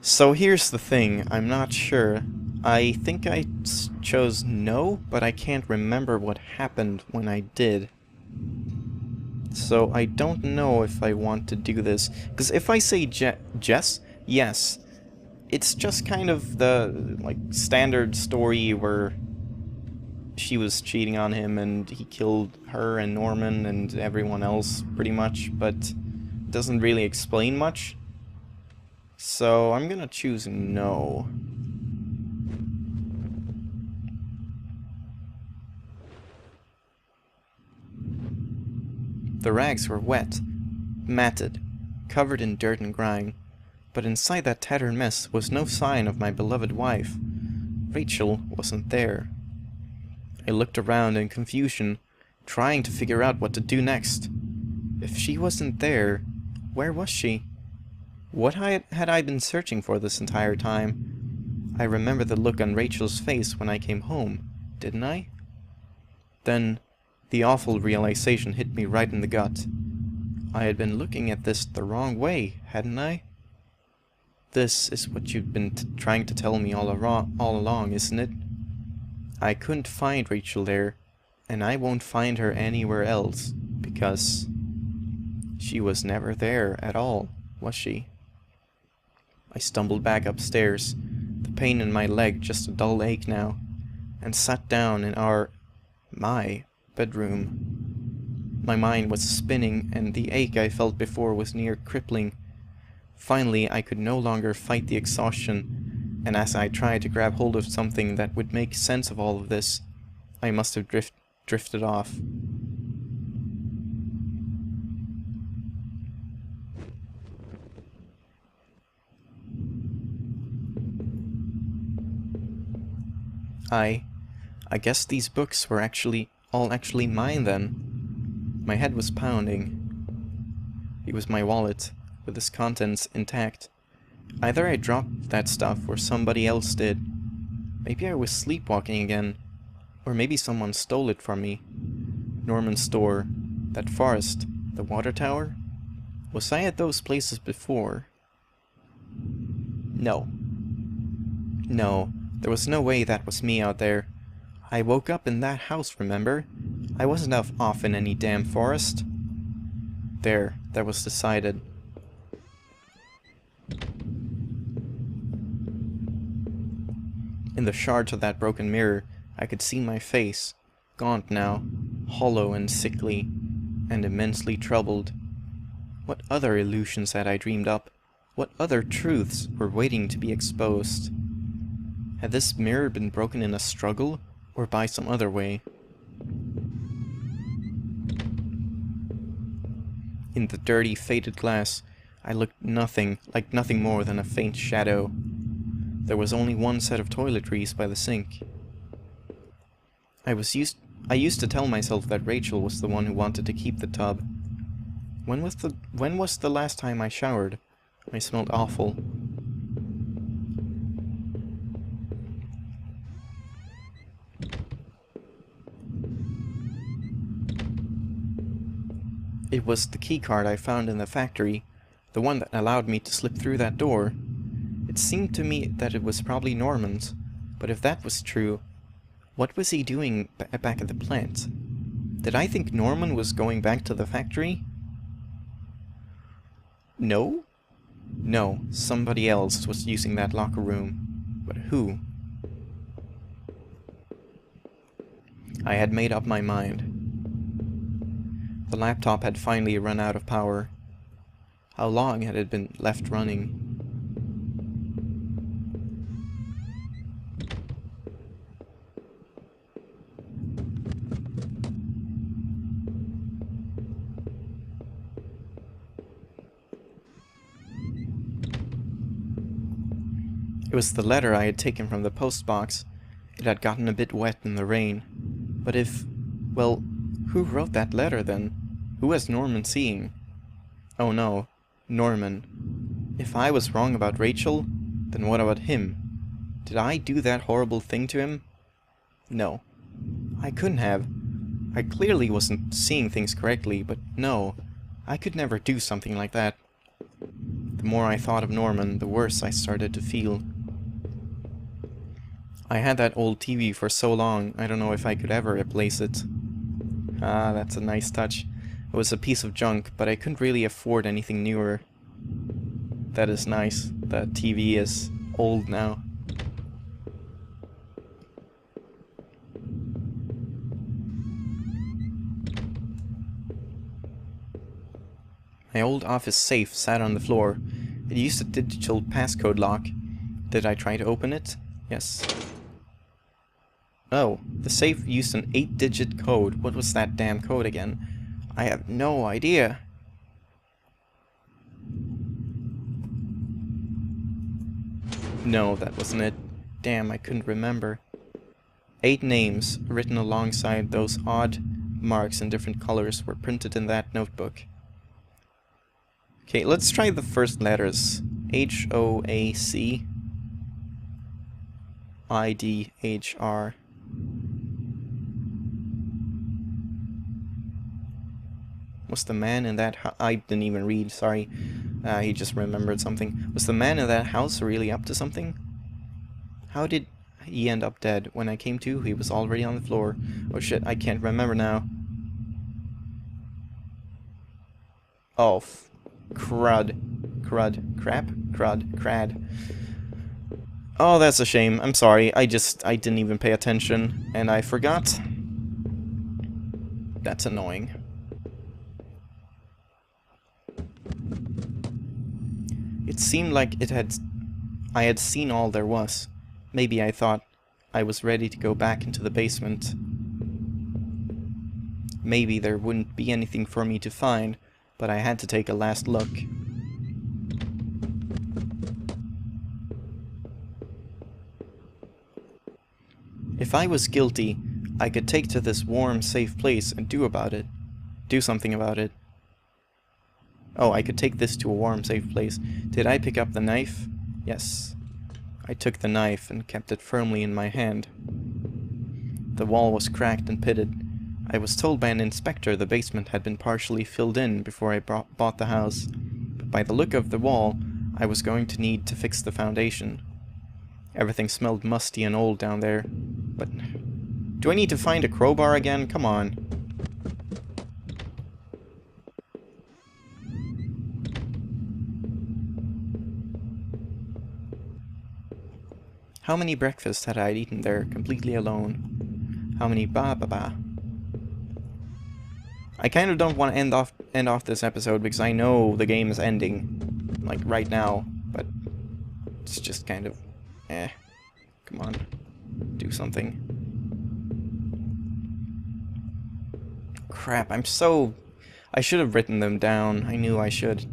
So here's the thing, I'm not sure. I think I chose no, but I can't remember what happened when I did. So I don't know if I want to do this. Because if I say Jess, yes. It's just kind of the, like, standard story where she was cheating on him and he killed her and Norman and everyone else, pretty much, but doesn't really explain much. So I'm gonna choose no. The rags were wet, matted, covered in dirt and grime, but inside that tattered mess was no sign of my beloved wife. Rachel wasn't there. I looked around in confusion, trying to figure out what to do next. If she wasn't there, where was she? What had I been searching for this entire time? I remember the look on Rachel's face when I came home, didn't I? Then, the awful realization hit me right in the gut. I had been looking at this the wrong way, hadn't I? This is what you've been trying to tell me all along, isn't it? I couldn't find Rachel there, and I won't find her anywhere else, because she was never there at all, was she? I stumbled back upstairs, the pain in my leg just a dull ache now, and sat down in my bedroom. My mind was spinning, and the ache I felt before was near crippling. Finally, I could no longer fight the exhaustion, and as I tried to grab hold of something that would make sense of all of this, I must have drifted off. I guess these books were all actually mine then. My head was pounding. It was my wallet, with its contents intact. Either I dropped that stuff or somebody else did. Maybe I was sleepwalking again. Or maybe someone stole it from me. Norman's store, that forest, the water tower? Was I at those places before? No. No, there was no way that was me out there. I woke up in that house, remember? I wasn't off in any damn forest. There, that was decided. In the shards of that broken mirror, I could see my face, gaunt now, hollow and sickly, and immensely troubled. What other illusions had I dreamed up? What other truths were waiting to be exposed? Had this mirror been broken in a struggle, or by some other way? In the dirty, faded glass, I looked like nothing more than a faint shadow. There was only one set of toiletries by the sink. I used to tell myself that Rachel was the one who wanted to keep the tub. When was the last time I showered? I smelled awful. It was the keycard I found in the factory, the one that allowed me to slip through that door. It seemed to me that it was probably Norman's, but if that was true, what was he doing back at the plant? Did I think Norman was going back to the factory? No? No, somebody else was using that locker room. But who? I had made up my mind. The laptop had finally run out of power. How long had it been left running? It was the letter I had taken from the post box. It had gotten a bit wet in the rain. But well, who wrote that letter then? Who was Norman seeing? Oh no, Norman. If I was wrong about Rachel, then what about him? Did I do that horrible thing to him? No. I couldn't have. I clearly wasn't seeing things correctly, but no. I could never do something like that. The The more I thought of Norman, the worse I started to feel. I had that old TV for so long, I don't know if I could ever replace it. Ah, that's a nice touch. It was a piece of junk, but I couldn't really afford anything newer. That is nice. The TV is old now. My old office safe sat on the floor. It used a digital passcode lock. Did I try to open it? Yes. Oh, the safe used an 8-digit code. What was that damn code again? I have no idea. No, that wasn't it. Damn, I couldn't remember. 8 names written alongside those odd marks in different colors were printed in that notebook. Okay, let's try the first letters. H-O-A-C I-D-H-R. Was the man in that I didn't even read, sorry. He just remembered something. Was the man in that house really up to something? How did he end up dead? When I came to, he was already on the floor. Oh shit, I can't remember now. Oh, crud. Crad. Oh, that's a shame. I'm sorry. I didn't even pay attention, and I forgot. That's annoying. It seemed like I had seen all there was. Maybe I thought I was ready to go back into the basement. Maybe there wouldn't be anything for me to find, but I had to take a last look. If I was guilty, I could take to this warm, safe place and do something about it. Oh, I could take this to a warm, safe place. Did I pick up the knife? Yes. I took the knife and kept it firmly in my hand. The wall was cracked and pitted. I was told by an inspector the basement had been partially filled in before I bought the house. But by the look of the wall, I was going to need to fix the foundation. Everything smelled musty and old down there. But do I need to find a crowbar again? Come on. How many breakfasts had I eaten there, completely alone? How many ba-ba-ba? I kind of don't want to end off this episode because I know the game is ending, like right now, but it's just kind of, come on, do something. Crap, I should have written them down. I knew I should.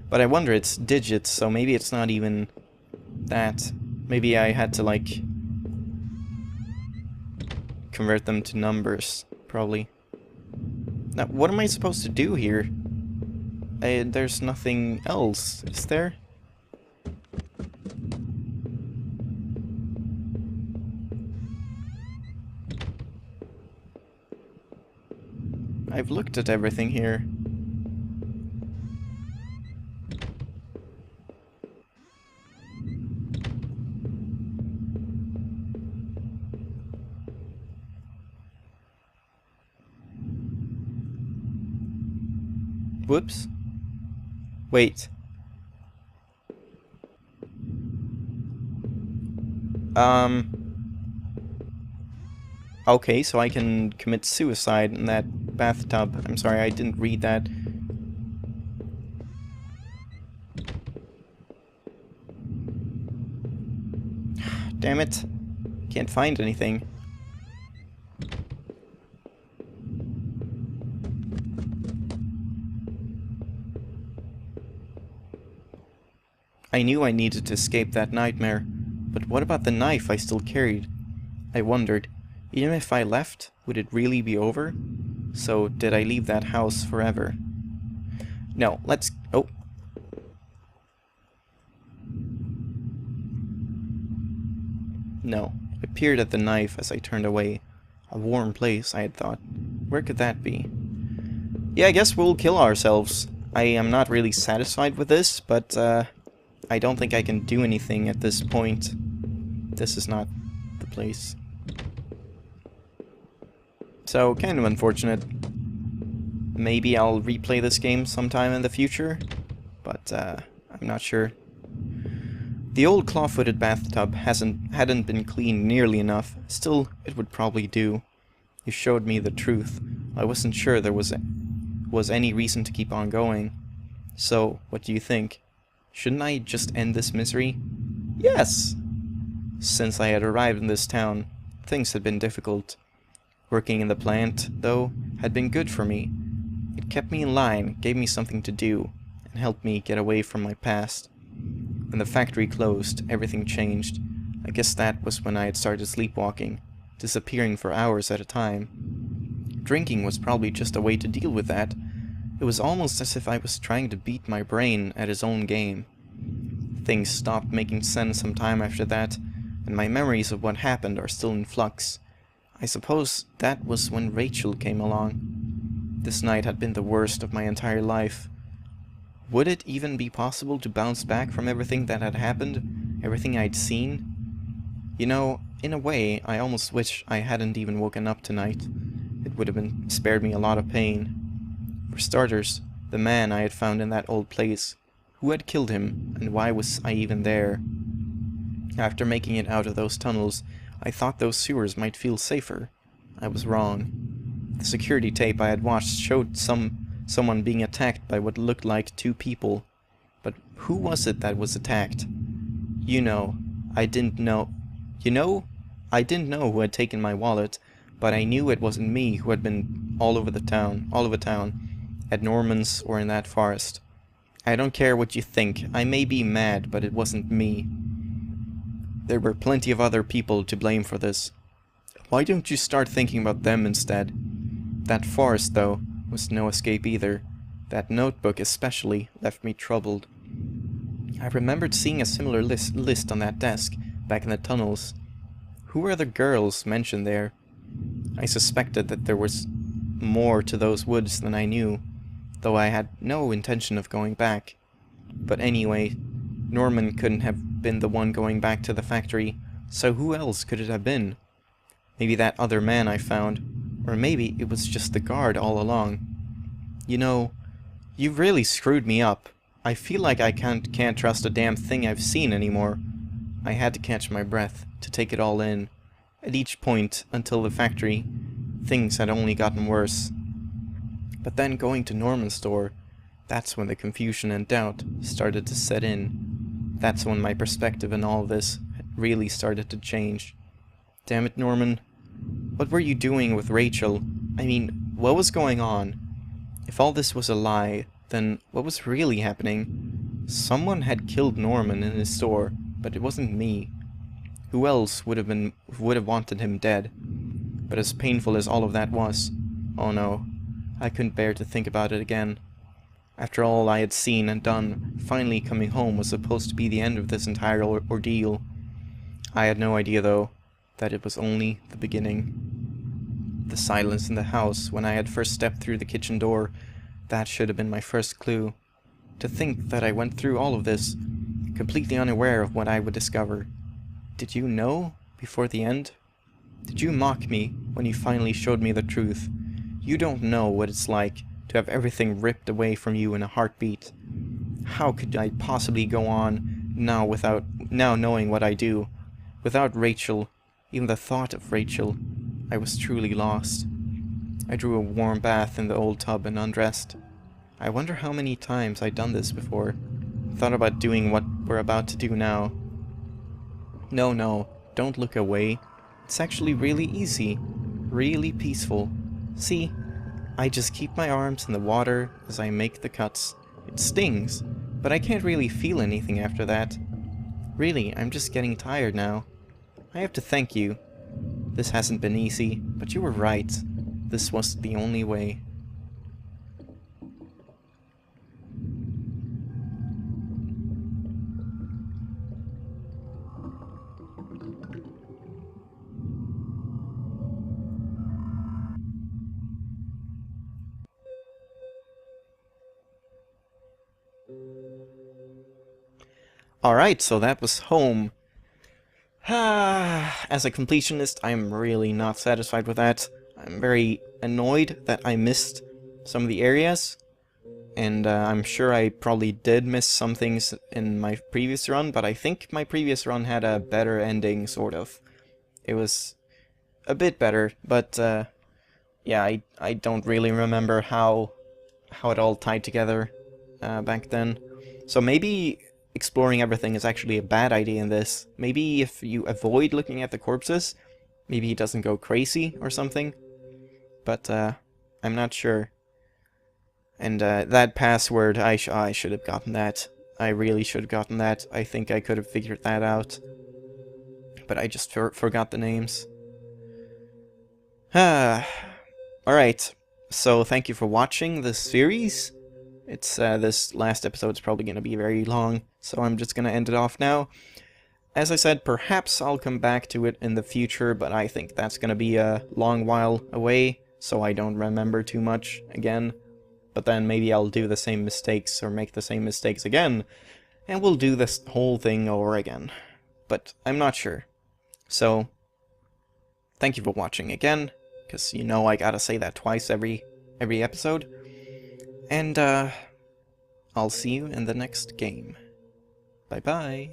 But I wonder, it's digits, so maybe it's not even that. Maybe I had to, like, convert them to numbers, probably. Now, what am I supposed to do here? There's nothing else, is there? I've looked at everything here. Whoops. Wait. Okay, so I can commit suicide in that bathtub. I'm sorry, I didn't read that. Damn it. Can't find anything. I knew I needed to escape that nightmare, but what about the knife I still carried? I wondered, even if I left, would it really be over? So, did I leave that house forever? No, let's... Oh. No, I peered at the knife as I turned away. A warm place, I had thought. Where could that be? Yeah, I guess we'll kill ourselves. I am not really satisfied with this, but I don't think I can do anything at this point. This is not the place. So, kind of unfortunate. Maybe I'll replay this game sometime in the future, but I'm not sure. The old claw-footed bathtub hadn't been cleaned nearly enough. Still, it would probably do. You showed me the truth. I wasn't sure there was any reason to keep on going. So, what do you think? Shouldn't I just end this misery? Yes! Since I had arrived in this town, things had been difficult. Working in the plant, though, had been good for me. It kept me in line, gave me something to do, and helped me get away from my past. When the factory closed, everything changed. I guess that was when I had started sleepwalking, disappearing for hours at a time. Drinking was probably just a way to deal with that. It was almost as if I was trying to beat my brain at his own game. Things stopped making sense some time after that, and my memories of what happened are still in flux. I suppose that was when Rachel came along. This night had been the worst of my entire life. Would it even be possible to bounce back from everything that had happened? Everything I'd seen? You know, in a way, I almost wish I hadn't even woken up tonight. It would have spared me a lot of pain. For starters, the man I had found in that old place. Who had killed him, and why was I even there? After making it out of those tunnels, I thought those sewers might feel safer. I was wrong. The security tape I had watched showed someone being attacked by what looked like two people. But who was it that was attacked? I didn't know who had taken my wallet, but I knew it wasn't me who had been all over town, at Norman's or in that forest. I don't care what you think. I may be mad, but it wasn't me. There were plenty of other people to blame for this. Why don't you start thinking about them instead? That forest, though, was no escape either. That notebook especially left me troubled. I remembered seeing a similar list on that desk, back in the tunnels. Who were the girls mentioned there? I suspected that there was more to those woods than I knew, though I had no intention of going back. But anyway, Norman couldn't have been the one going back to the factory, so who else could it have been? Maybe that other man I found, or maybe it was just the guard all along. You've really screwed me up. I feel like I can't trust a damn thing I've seen anymore. I had to catch my breath, to take it all in. At each point, until the factory, things had only gotten worse. But then going to Norman's store, that's when the confusion and doubt started to set in. That's when my perspective on all this really started to change. Damn it, Norman. What were you doing with Rachel? I mean, what was going on? If all this was a lie, then what was really happening? Someone had killed Norman in his store, but it wasn't me. Who else would have wanted him dead? But as painful as all of that was, oh no, I couldn't bear to think about it again. After all I had seen and done, finally coming home was supposed to be the end of this entire ordeal. I had no idea, though, that it was only the beginning. The silence in the house when I had first stepped through the kitchen door, that should have been my first clue. To think that I went through all of this, completely unaware of what I would discover. Did you know before the end? Did you mock me when you finally showed me the truth? You don't know what it's like to have everything ripped away from you in a heartbeat. How could I possibly go on now knowing what I do? Without Rachel, even the thought of Rachel, I was truly lost. I drew a warm bath in the old tub and undressed. I wonder how many times I'd done this before. Thought about doing what we're about to do now. No, don't look away. It's actually really easy. Really peaceful. See? I just keep my arms in the water as I make the cuts. It stings, but I can't really feel anything after that. Really, I'm just getting tired now. I have to thank you. This hasn't been easy, but you were right. This was the only way. Alright, so that was home. As a completionist, I'm really not satisfied with that. I'm very annoyed that I missed some of the areas. And I'm sure I probably did miss some things in my previous run, but I think my previous run had a better ending, sort of. It was a bit better, but yeah, I don't really remember how it all tied together back then. So maybe exploring everything is actually a bad idea in this. Maybe if you avoid looking at the corpses, maybe he doesn't go crazy or something. But I'm not sure. And that password, I should have gotten that. I really should have gotten that. I think I could have figured that out. But I just forgot the names. Alright, so thank you for watching this series. It's this last episode's probably going to be very long, so I'm just going to end it off now. As I said, perhaps I'll come back to it in the future, but I think that's going to be a long while away, so I don't remember too much again. But then maybe I'll do the same mistakes, or make the same mistakes again, and we'll do this whole thing over again. But I'm not sure. So, thank you for watching again, because you know I gotta say that twice every episode. And I'll see you in the next game. Bye bye.